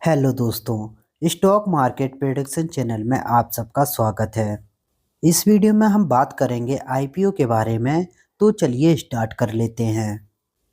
Hello दोस्तों, stock market prediction channel में आप सबका स्वागत है। इस वीडियो में हम बात करेंगे आईपीओ के बारे में। तो चलिए स्टार्ट कर लेते हैं।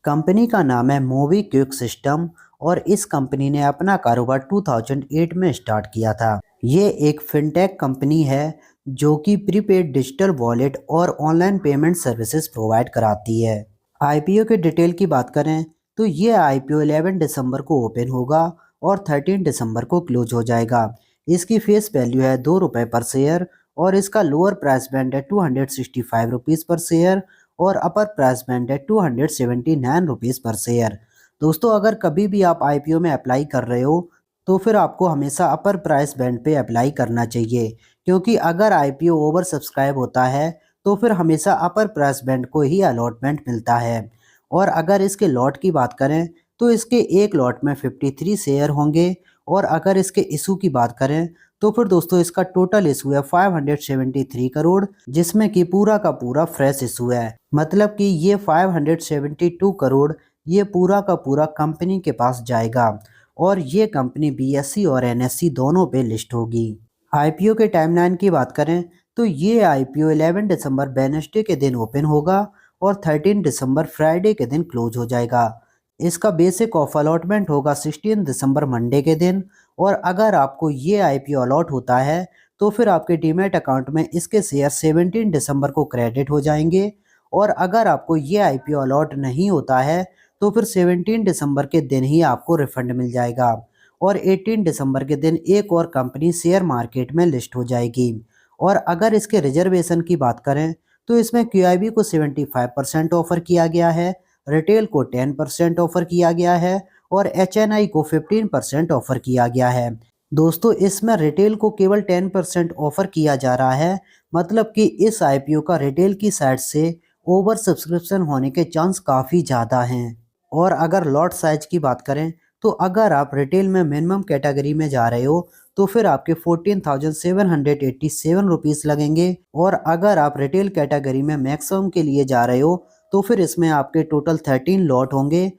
कंपनी का नाम है मूवी क्विक सिस्टम और इस कंपनी ने अपना कारोबार 2008 में स्टार्ट किया था। ये एक फिनटेक कंपनी है जो कि प्रीपेड डिजिटल वॉलेट और ऑनलाइन पेमेंट सर्विसेज प्रोवाइड कराती है। आईपीओ के डिटेल की बात करें तो ये आईपीओ 11 दिसंबर को ओपन होगा और 13 दिसंबर को क्लोज हो जाएगा। इसकी फेस वैल्यू है ₹2 पर शेयर और इसका लोअर प्राइस बैंड है ₹265 पर शेयर और अपर प्राइस बैंड है ₹279 पर शेयर। दोस्तों, अगर कभी भी आप आईपीओ में अप्लाई कर रहे हो तो फिर आपको हमेशा अपर प्राइस बैंड पे अप्लाई करना चाहिए, क्योंकि अगर आईपीओ ओवर सब्सक्राइब होता है तो फिर हमेशा अपर प्राइस बैंड को ही अलॉटमेंट मिलता है। और अगर इसके लॉट की बात करें तो इसके एक लॉट में 53 शेयर होंगे और अगर इसके इशू की बात करें तो फिर दोस्तों इसका टोटल इशू है 573 करोड़, जिसमें कि पूरा का पूरा फ्रेश इशू है। मतलब कि ये 572 करोड़ ये पूरा का पूरा कंपनी के पास जाएगा और ये कंपनी बीएसई और एनएसई दोनों पे लिस्ट होगी। आईपीओ के टाइमलाइन की बात करें तो ये आईपीओ 11 दिसंबर वेडनेसडे के दिन ओपन होगा और 13 दिसंबर फ्राइडे के दिन क्लोज हो जाएगा। इसका बेसिक ऑफ अलॉटमेंट होगा 16 दिसंबर मंडे के दिन। और अगर आपको ये आईपीओ अलॉट होता है तो फिर आपके डीमैट अकाउंट में इसके शेयर 17 दिसंबर को क्रेडिट हो जाएंगे। और अगर आपको ये आईपीओ अलॉट नहीं होता है तो फिर 17 दिसंबर के दिन ही आपको रिफंड मिल जाएगा और 18 दिसंबर के दिन एक और कंपनी शेयर मार्केट में लिस्ट हो जाएगी। और अगर इसके रिजर्वेशन की बात करें तो इसमें क्यूआईबी को 75% ऑफर किया गया है, रिटेल को 10% ऑफर किया गया है और एचएनआई को 15% ऑफर किया गया है। दोस्तों, इसमें रिटेल को केवल 10% ऑफर किया जा रहा है, मतलब कि इस आईपीओ का रिटेल की साइड से ओवर सब्सक्रिप्शन होने के चांस काफ़ी ज़्यादा हैं। और अगर लॉट साइज की बात करें तो अगर आप रिटेल में मिनिमम कैटेगरी में जा रहे हो तो फिर आपके 14,787 रुपीस लगेंगे और अगर आप रिटेल कैटेगरी में मैक्सिमम के लिए जा रहे हो तो फिर इसमें आपके टोटल 13 लॉट होंगे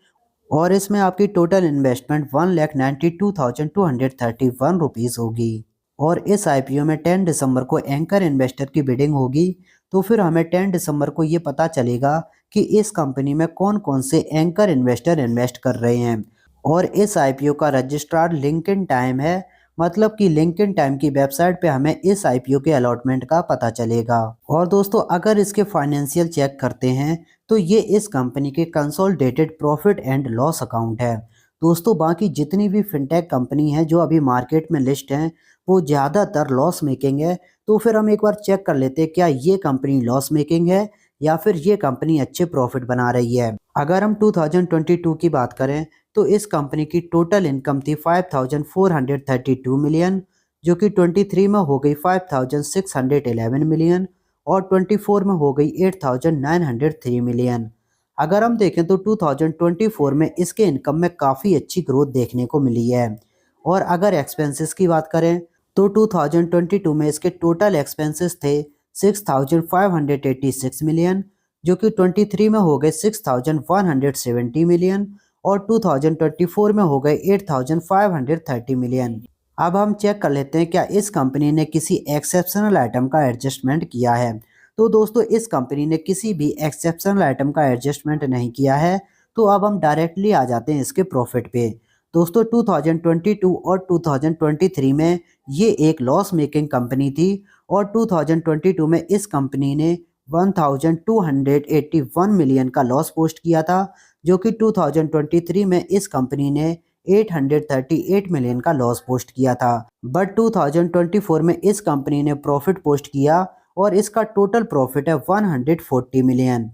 और इसमें आपकी टोटल इन्वेस्टमेंट 1,92,231 रुपीस होगी। और इस आईपीओ में 10 दिसंबर को एंकर इन्वेस्टर की बिडिंग होगी, तो फिर हमें 10 दिसंबर को ये पता चलेगा कि इस कंपनी में कौन कौन से एंकर इन्वेस्टर इन्वेस्ट कर रहे हैं। और इस आईपीओ का रजिस्ट्रार लिंक्डइन टाइम है, मतलब कि लिंक्डइन टाइम की वेबसाइट पे हमें इस आईपीओ के अलॉटमेंट का पता चलेगा। और दोस्तों, अगर इसके फाइनेंशियल चेक करते हैं तो ये इस कंपनी के consolidated profit and loss account है। दोस्तों, बाकी जितनी भी फिनटेक कंपनी है जो अभी मार्केट में लिस्ट हैं वो ज़्यादातर लॉस मेकिंग है। तो फिर हम एक बार चेक कर लेते हैं क्या ये कंपनी लॉस मेकिंग है या फिर ये कंपनी अच्छे प्रॉफिट बना रही है। अगर हम 2022 की बात करें तो इस कंपनी की टोटल इनकम थी 5,432 मिलियन, जो कि 23 में हो गई 5,611 मिलियन और 24 में हो गई 8,903 मिलियन। अगर हम देखें तो 2024 में इसके इनकम में काफ़ी अच्छी ग्रोथ देखने को मिली है। और अगर एक्सपेंसेस की बात करें तो 2022 में इसके टोटल एक्सपेंसेस थे 6,586 मिलियन, जो कि 23 में हो गए 6,170 मिलियन और 2024 में हो गए 8,530 मिलियन। अब हम चेक कर लेते हैं क्या इस कंपनी ने किसी एक्सेप्शनल आइटम का एडजस्टमेंट किया है। तो दोस्तों, इस कंपनी ने किसी भी एक्सेप्शनल आइटम का एडजस्टमेंट नहीं किया है। तो अब हम डायरेक्टली आ जाते हैं इसके प्रॉफिट पे। दोस्तों, 2022 और 2023 में ये एक लॉस मेकिंग कंपनी थी और 2022 में इस कंपनी ने 1281 मिलियन का लॉस पोस्ट किया था, जो कि 2023 में इस कंपनी ने 838 मिलियन का लॉस पोस्ट किया था। बट 2024 में इस कंपनी ने प्रॉफिट पोस्ट किया और इसका टोटल प्रॉफिट है 140 मिलियन।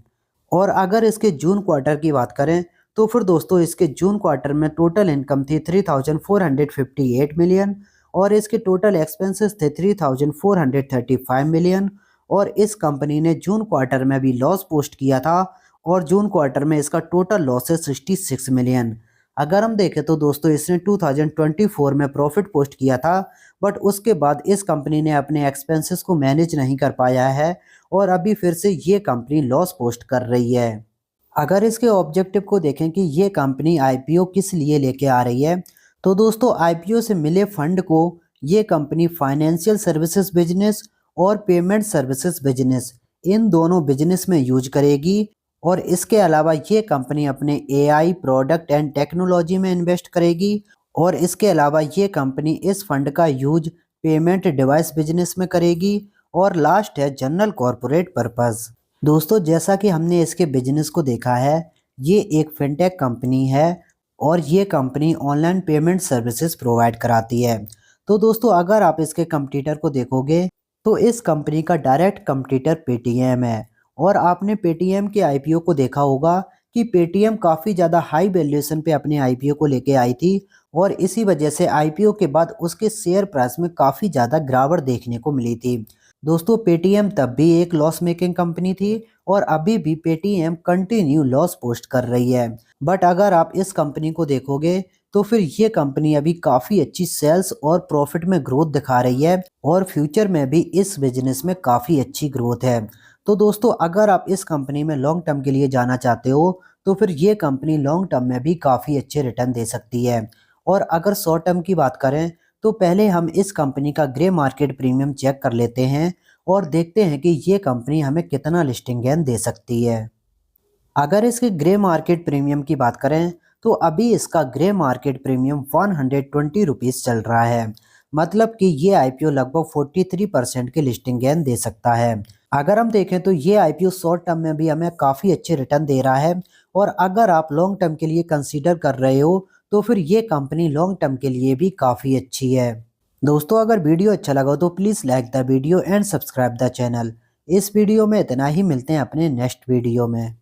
और अगर इसके जून क्वार्टर की बात करें तो फिर दोस्तों इसके जून क्वार्टर में टोटल इनकम थी 3,458 मिलियन और इसके टोटल एक्सपेंसेस थे 3,435 मिलियन। और इस कंपनी ने जून क्वार्टर में भी लॉस पोस्ट किया था और जून क्वार्टर में इसका टोटल लॉस है 66 मिलियन। अगर हम देखें तो दोस्तों इसने 2024 में प्रॉफिट पोस्ट किया था, बट उसके बाद इस कंपनी ने अपने एक्सपेंसेस को मैनेज नहीं कर पाया है और अभी फिर से ये कंपनी लॉस पोस्ट कर रही है। अगर इसके ऑब्जेक्टिव को देखें कि ये कंपनी आईपीओ किस लिए लेके आ रही है तो दोस्तों आईपीओ से मिले फंड को ये कंपनी फाइनेंशियल सर्विसेज बिजनेस और पेमेंट सर्विसेज बिजनेस इन दोनों बिजनेस में यूज करेगी। और इसके अलावा ये कंपनी अपने एआई प्रोडक्ट एंड टेक्नोलॉजी में इन्वेस्ट करेगी। और इसके अलावा ये कंपनी इस फंड का यूज पेमेंट डिवाइस बिजनेस में करेगी। और लास्ट है जनरल कॉरपोरेट पर्पस। दोस्तों जैसा कि हमने इसके बिजनेस को देखा है, ये एक फिनटेक कंपनी है और ये company online payment services provide कराती है। तो दोस्तों अगर आप इसके कंपटीटर को देखोगे तो इस कंपनी का डायरेक्ट कंपटीटर पेटीएम है। और आपने पेटीएम के आईपीओ को देखा होगा कि पेटीएम काफ़ी ज़्यादा हाई वैल्यूएशन पे अपने आईपीओ को लेके आई थी। और इसी वजह से आईपीओ के बाद उसके शेयर प्राइस में काफ़ी ज़्यादा गिरावट देखने को मिली थी। दोस्तों पेटीएम तब भी एक लॉस मेकिंग कंपनी थी और अभी भी पेटीएम कंटिन्यू लॉस पोस्ट कर रही है। बट अगर आप इस कंपनी को देखोगे तो फिर ये कंपनी अभी काफ़ी अच्छी सेल्स और प्रॉफिट में ग्रोथ दिखा रही है और फ्यूचर में भी इस बिजनेस में काफ़ी अच्छी ग्रोथ है। तो दोस्तों अगर आप इस कंपनी में लॉन्ग टर्म के लिए जाना चाहते हो तो फिर ये कंपनी लॉन्ग टर्म में भी काफ़ी अच्छे रिटर्न दे सकती है। और अगर शॉर्ट टर्म की बात करें तो पहले हम इस कंपनी का ग्रे मार्केट प्रीमियम चेक कर लेते हैं और देखते हैं कि ये कंपनी हमें कितना लिस्टिंग गेन दे सकती है। अगर इसके ग्रे मार्केट प्रीमियम की बात करें तो अभी इसका ग्रे मार्केट प्रीमियम 120 रुपीज़ चल रहा है। मतलब कि ये आईपीओ लगभग 43% की लिस्टिंग गेन दे सकता है। अगर हम देखें तो ये आईपीओ शॉर्ट टर्म में भी हमें काफ़ी अच्छे रिटर्न दे रहा है। और अगर आप लॉन्ग टर्म के लिए कंसीडर कर रहे हो तो फिर ये कंपनी लॉन्ग टर्म के लिए भी काफ़ी अच्छी है। दोस्तों अगर वीडियो अच्छा लगा तो please like the video and subscribe the channel. इस वीडियो में इतना ही, मिलते हैं अपने नेक्स्ट वीडियो में।